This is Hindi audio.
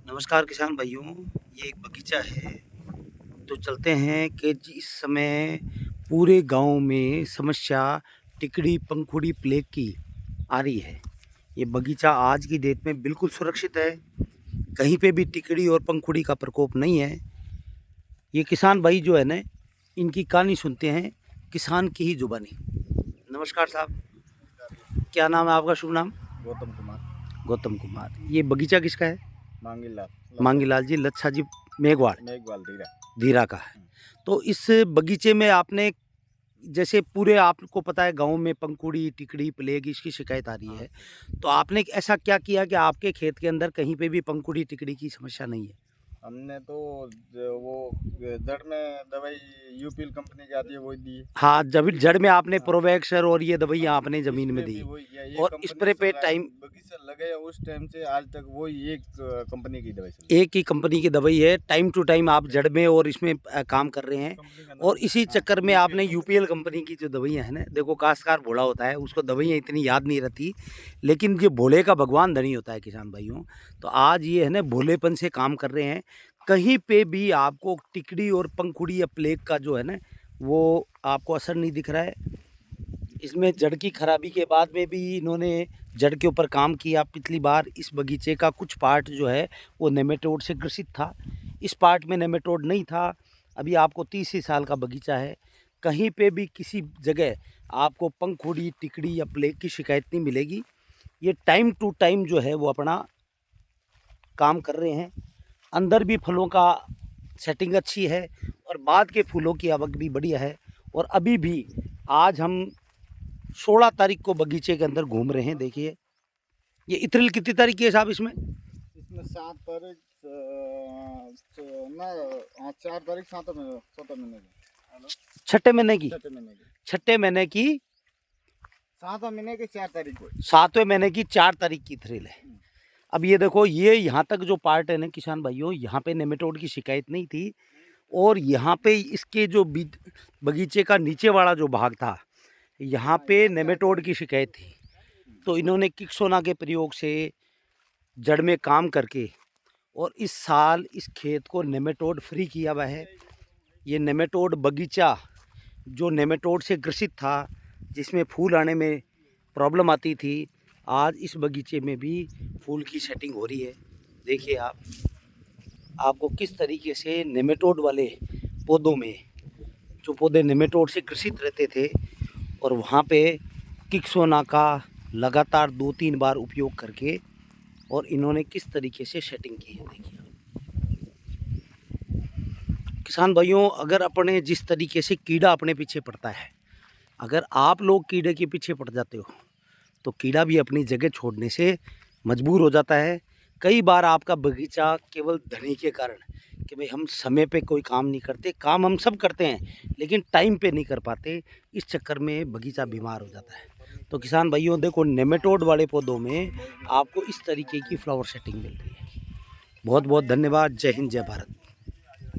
नमस्कार किसान भाइयों, ये एक बगीचा है। तो चलते हैं कि इस समय पूरे गांव में समस्या टिकड़ी पंखुड़ी प्लेग की आ रही है। ये बगीचा आज की डेट में बिल्कुल सुरक्षित है, कहीं पे भी टिकड़ी और पंखुड़ी का प्रकोप नहीं है। ये किसान भाई जो है ना, इनकी कहानी सुनते हैं किसान की ही जुबानी। नमस्कार साहब, क्या नाम है आपका? शुभ नाम? गौतम कुमार। गौतम कुमार। ये बगीचा किसका है? मांगीलाल मांगीलाल जी, लच्छा जी मेघवाल मेघवाल धीरा। धीरा का है। तो इस बगीचे में आपने, जैसे पूरे आपको पता है गांव में पंखुड़ी टिकड़ी प्लेग इसकी शिकायत आ रही है, तो आपने ऐसा क्या किया कि आपके खेत के अंदर कहीं पे भी पंखुड़ी टिकड़ी की समस्या नहीं है? हमने तो वो जड़ में दवाई यूपीएल कंपनी की आती है वो दी है। हाँ, जब जड़ में आपने हाँ। प्रोवेक्सर और ये दवाइयाँ आपने ज़मीन में स्प्रे दी भी वही किया, ये और कंपनी स्प्रे पे टाइम बगीचा लगे उस टाइम से आज तक वही एक कंपनी की दवाई चल एक ही कंपनी की दवाई है। टाइम टू टाइम आप जड़ में और इसमें काम कर रहे हैं। कंपनी का और नाम इसी हाँ, चक्कर में आपने UPL यूपीएल कंपनी की जो दवाइयाँ हैं ना, देखो काश्तकार भोला होता है, उसको दवाइयाँ इतनी याद नहीं रहती, लेकिन जो भोले का भगवान धनी होता है किसान भाइयों। तो आज ये है ना, भोलेपन से काम कर रहे हैं। कहीं पे भी आपको टिकड़ी और पंखुड़ी या प्लेग का जो है ना, वो आपको असर नहीं दिख रहा है। इसमें जड़ की खराबी के बाद में भी इन्होंने जड़ के ऊपर काम किया। पिछली बार इस बगीचे का कुछ पार्ट जो है वो नेमेटोड से ग्रसित था, इस पार्ट में नेमेटोड नहीं था। अभी आपको 30 ही साल का बगीचा है, कहीं पे भी किसी जगह आपको पंखुड़ी टिकड़ी या प्लेग की शिकायत नहीं मिलेगी। ये टाइम टू टाइम जो है वो अपना काम कर रहे हैं। अंदर भी फलों का सेटिंग अच्छी है और बाद के फूलों की आवक भी बढ़िया है। और अभी भी आज हम 16 तारीख को बगीचे के अंदर घूम रहे हैं। देखिए ये इत्रिल कितनी तारीख की है साहब? इसमें 7 तारीख ना, हाँ 4 तारीख 7 महीने 7 महीने की छठे महीने की 6 महीने की 7 महीने की 4 तारीख को 7वें महीने की 4 तारीख की इत्रिल है। अब ये देखो, ये यहाँ तक जो पार्ट है ना किसान भाइयों, यहाँ पे नेमेटोड की शिकायत नहीं थी। और यहाँ पे इसके जो बगीचे का नीचे वाला जो भाग था, यहाँ पे नेमेटोड की शिकायत थी। तो इन्होंने किक्सोना के प्रयोग से जड़ में काम करके और इस साल इस खेत को नेमेटोड फ्री किया हुआ है। ये नेमेटोड बगीचा जो नेमेटोड से ग्रसित था, जिसमें फूल आने में प्रॉब्लम आती थी, आज इस बगीचे में भी फूल की सेटिंग हो रही है। देखिए आपको किस तरीके से नेमेटोड वाले पौधों में, जो पौधे नेमेटोड से ग्रसित रहते थे, और वहाँ पे किक्सोना का लगातार 2-3 बार उपयोग करके और इन्होंने किस तरीके से सेटिंग की है। देखिए किसान भाइयों, अगर अपने जिस तरीके से कीड़ा अपने पीछे पड़ता है, अगर आप लोग कीड़े के पीछे पड़ जाते हो तो कीड़ा भी अपनी जगह छोड़ने से मजबूर हो जाता है। कई बार आपका बगीचा केवल धनी के कारण, कि भाई हम समय पे कोई काम नहीं करते, काम हम सब करते हैं लेकिन टाइम पे नहीं कर पाते, इस चक्कर में बगीचा बीमार हो जाता है। तो किसान भाइयों देखो, नेमेटोड वाले पौधों में आपको इस तरीके की फ्लावर सेटिंग मिल रही है। बहुत बहुत धन्यवाद। जय हिंद, जय भारत।